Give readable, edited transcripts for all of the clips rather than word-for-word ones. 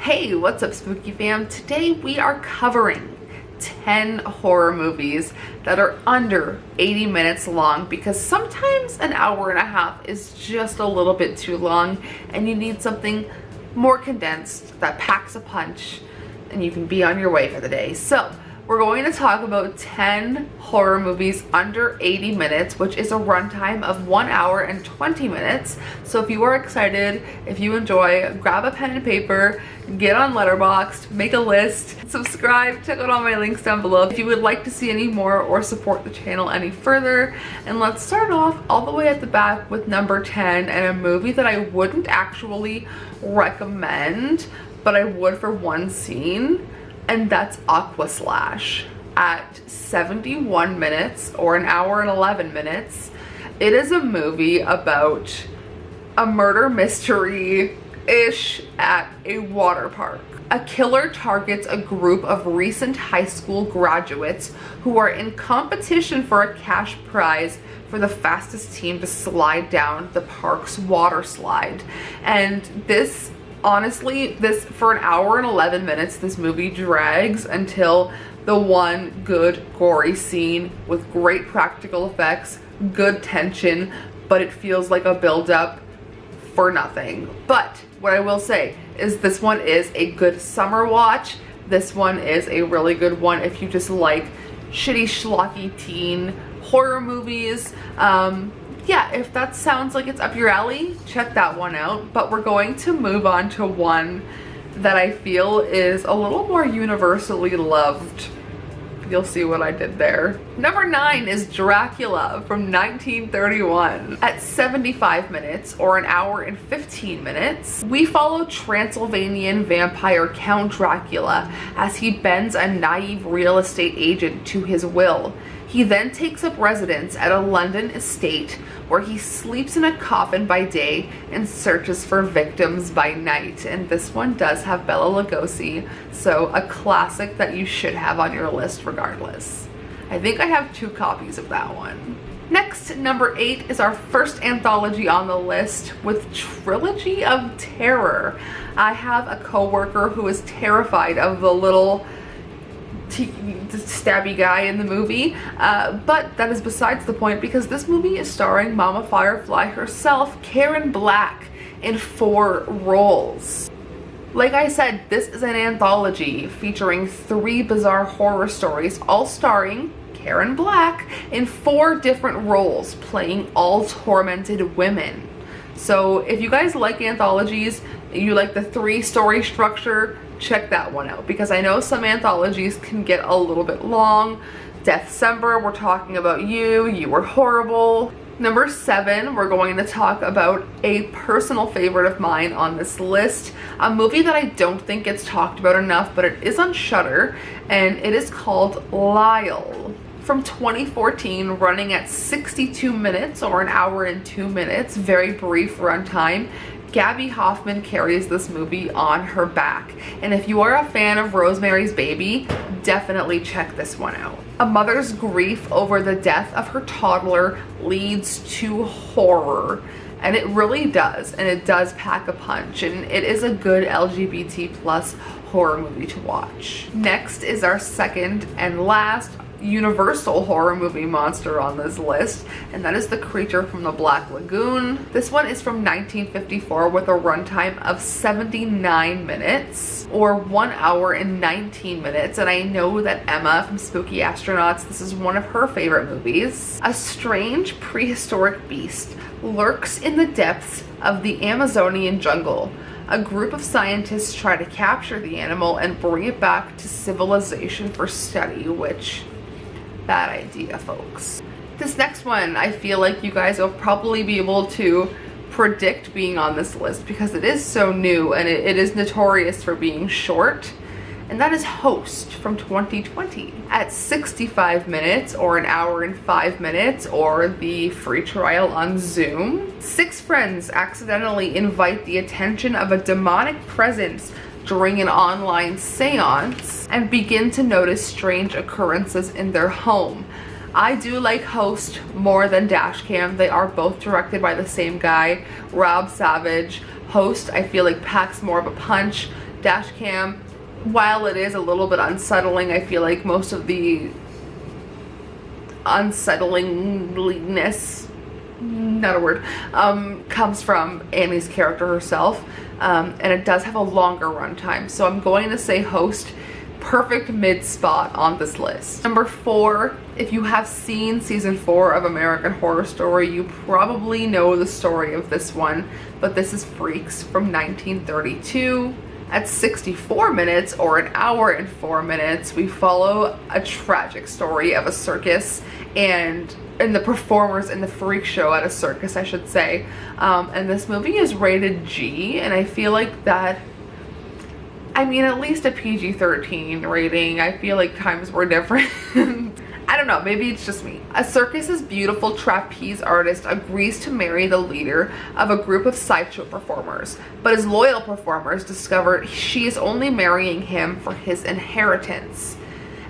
Hey, what's up, spooky fam? Today we are covering 10 horror movies that are under 80 minutes long, because sometimes an hour and a half is just a little bit too long and you need something more condensed that packs a punch and you can be on your way for the day. So we're going to talk about 10 horror movies under 80 minutes, which is a runtime of 1 hour and 20 minutes. So if you are excited, if you enjoy, grab a pen and paper, get on Letterboxd, make a list, subscribe, check out all my links down below if you would like to see any more or support the channel any further. And let's start off all the way at the back with number 10, and a movie that I wouldn't actually recommend, but I would for one scene. And that's Aqua Slash at 71 minutes or an hour and 11 minutes. It is a movie about a murder mystery-ish at a water park. A killer targets a group of recent high school graduates who are in competition for a cash prize for the fastest team to slide down the park's water slide. And this, honestly, this for an hour and 11 minutes, this movie drags until the one good gory scene with great practical effects, good tension, but it feels like a build-up for nothing. But what I will say is this one is a good summer watch. This one is a really good one if you just like shitty schlocky teen horror movies. Yeah, if that sounds like it's up your alley, check that one out. But we're going to move on to one that I feel is a little more universally loved. You'll see what I did there. Number 9 is Dracula from 1931. At 75 minutes or an hour and 15 minutes, we follow Transylvanian vampire Count Dracula as he bends a naive real estate agent to his will. He then takes up residence at a London estate where he sleeps in a coffin by day and searches for victims by night. And this one does have Bela Lugosi, so a classic that you should have on your list regardless. I think I have 2 copies of that one. Next, number 8 is our first anthology on the list with Trilogy of Terror. I have a coworker who is terrified of the little stabby guy in the movie, but that is besides the point, because this movie is starring Mama Firefly herself, Karen Black, in 4 roles. Like I said, this is an anthology featuring 3 bizarre horror stories, all starring Karen Black in 4 different roles, playing all tormented women. So if you guys like anthologies, you like the 3-story structure, check that one out, because I know some anthologies can get a little bit long. Deathcember, we're talking about you were horrible. Number 7, we're going to talk about a personal favorite of mine on this list, a movie that I don't think gets talked about enough, but it is on Shudder, and it is called Lyle. From 2014, running at 62 minutes or an hour and 2 minutes, very brief runtime. Gabby Hoffman carries this movie on her back. And if you are a fan of Rosemary's Baby, definitely check this one out. A mother's grief over the death of her toddler leads to horror. And it really does. And it does pack a punch. And it is a good LGBT plus horror movie to watch. Next is our second and last universal horror movie monster on this list, and that is the creature from the Black Lagoon. This one is from 1954 with a runtime of 79 minutes or 1 hour and 19 minutes, and I know that Emma from Spooky Astronauts, this is one of her favorite movies. A strange prehistoric beast lurks in the depths of the Amazonian jungle. A group of scientists try to capture the animal and bring it back to civilization for study, which, bad idea, folks. This next one, I feel like you guys will probably be able to predict being on this list because it is so new and it is notorious for being short, and that is Host from 2020. At 65 minutes or an hour and 5 minutes, or the free trial on Zoom, 6 friends accidentally invite the attention of a demonic presence during an online seance and begin to notice strange occurrences in their home. I do like Host more than Dashcam. They are both directed by the same guy, Rob Savage. Host, I feel like, packs more of a punch. dash cam. While it is a little bit unsettling, I feel like most of the unsettlingness, not a word, comes from Annie's character herself, and it does have a longer runtime. So I'm going to say host, perfect mid spot on this list. Number 4, if you have seen season 4 of American Horror Story, you probably know the story of this one, but this is Freaks from 1932. At 64 minutes, or an hour and 4 minutes, we follow a tragic story of a circus and the performers in the freak show at a circus, I should say. And this movie is rated G, and I feel like that, I mean, at least a PG-13 rating. I feel like times were different. I don't know, maybe it's just me. A circus's beautiful trapeze artist agrees to marry the leader of a group of sideshow performers, but his loyal performers discover she is only marrying him for his inheritance.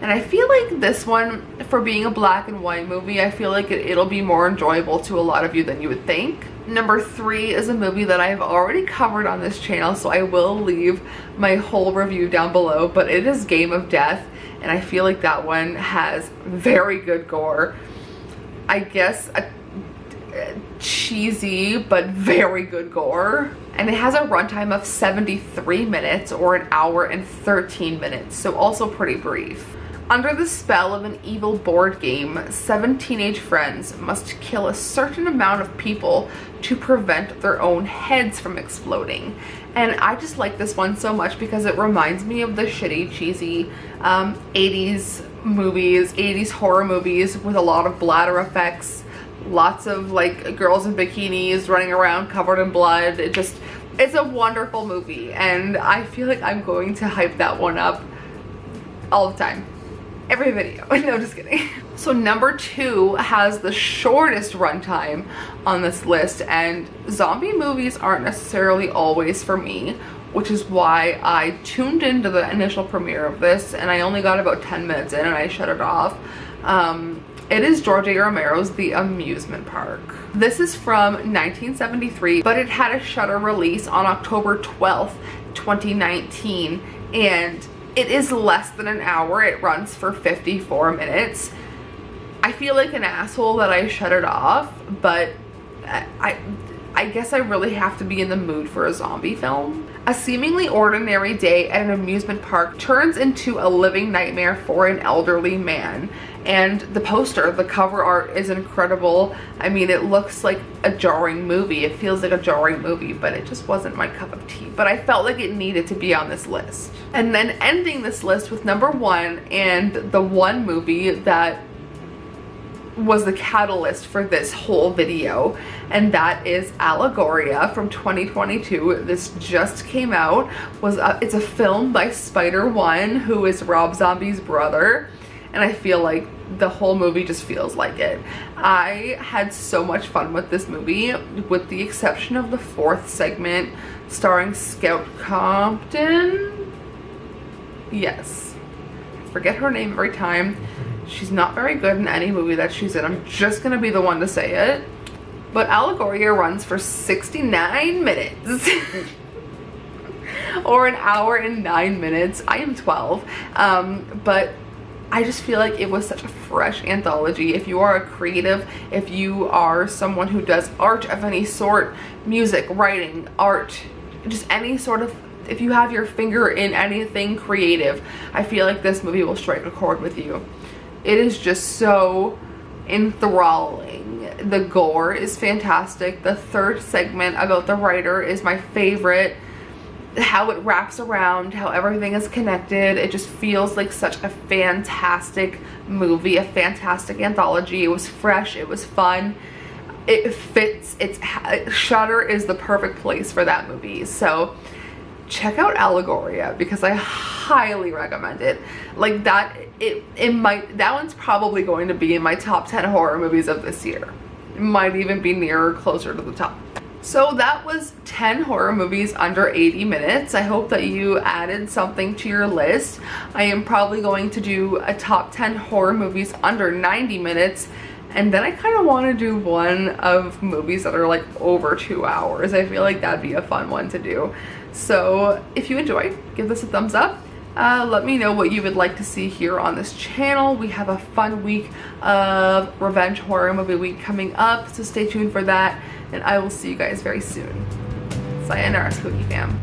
And I feel like this one, for being a black and white movie, I feel like it'll be more enjoyable to a lot of you than you would think. Number 3 is a movie that I've already covered on this channel, so I will leave my whole review down below, but it is Game of Death. And I feel like that one has very good gore. I guess a cheesy but very good gore. And it has a runtime of 73 minutes, or an hour and 13 minutes, so also pretty brief. Under the spell of an evil board game, 7 teenage friends must kill a certain amount of people to prevent their own heads from exploding. And I just like this one so much because it reminds me of the shitty, cheesy 80s movies, 80s horror movies with a lot of bladder effects, lots of like girls in bikinis running around covered in blood. It's a wonderful movie, and I feel like I'm going to hype that one up all the time. Every video. No, just kidding. So number 2 has the shortest runtime on this list, and zombie movies aren't necessarily always for me, which is why I tuned into the initial premiere of this and I only got about 10 minutes in and I shut it off. It is George A. Romero's The Amusement Park. This is from 1973, but it had a Shudder release on October 12th, 2019, and it is less than an hour. It runs for 54 minutes. I feel like an asshole that I shut it off, but I guess I really have to be in the mood for a zombie film. A seemingly ordinary day at an amusement park turns into a living nightmare for an elderly man. And the poster, the cover art is incredible. I mean, it looks like a jarring movie. It feels like a jarring movie, but it just wasn't my cup of tea. But I felt like it needed to be on this list. And then ending this list with number 1, and the one movie that was the catalyst for this whole video, and that is Allegoria from 2022. This just came out. It's a film by Spider-One, who is Rob Zombie's brother, and I feel like the whole movie just feels like it. I had so much fun with this movie, with the exception of the 4th segment starring Scout Compton. Yes, I forget her name every time. She's not very good in any movie that she's in. I'm just gonna be the one to say it. But Allegoria runs for 69 minutes. Or an hour and 9 minutes. I am 12. But I just feel like it was such a fresh anthology. If you are a creative, if you are someone who does art of any sort, music, writing, art, just any sort of, if you have your finger in anything creative, I feel like this movie will strike a chord with you. It is just so enthralling. The gore is fantastic. The 3rd segment about the writer is my favorite. How it wraps around, how everything is connected. It just feels like such a fantastic movie, a fantastic anthology. It was fresh, it was fun, it fits. Shudder is the perfect place for that movie. So check out Allegoria because I highly recommend it. Like that, that one's probably going to be in my top 10 horror movies of this year. It might even be nearer, closer to the top. So that was 10 horror movies under 80 minutes. I hope that you added something to your list. I am probably going to do a top 10 horror movies under 90 minutes. And then I kind of want to do one of movies that are like over 2 hours. I feel like that'd be a fun one to do. So if you enjoyed, give this a thumbs up. Let me know what you would like to see here on this channel. We have a fun week of Revenge Horror Movie Week coming up, so stay tuned for that, and I will see you guys very soon. Sayonara, Spooky fam.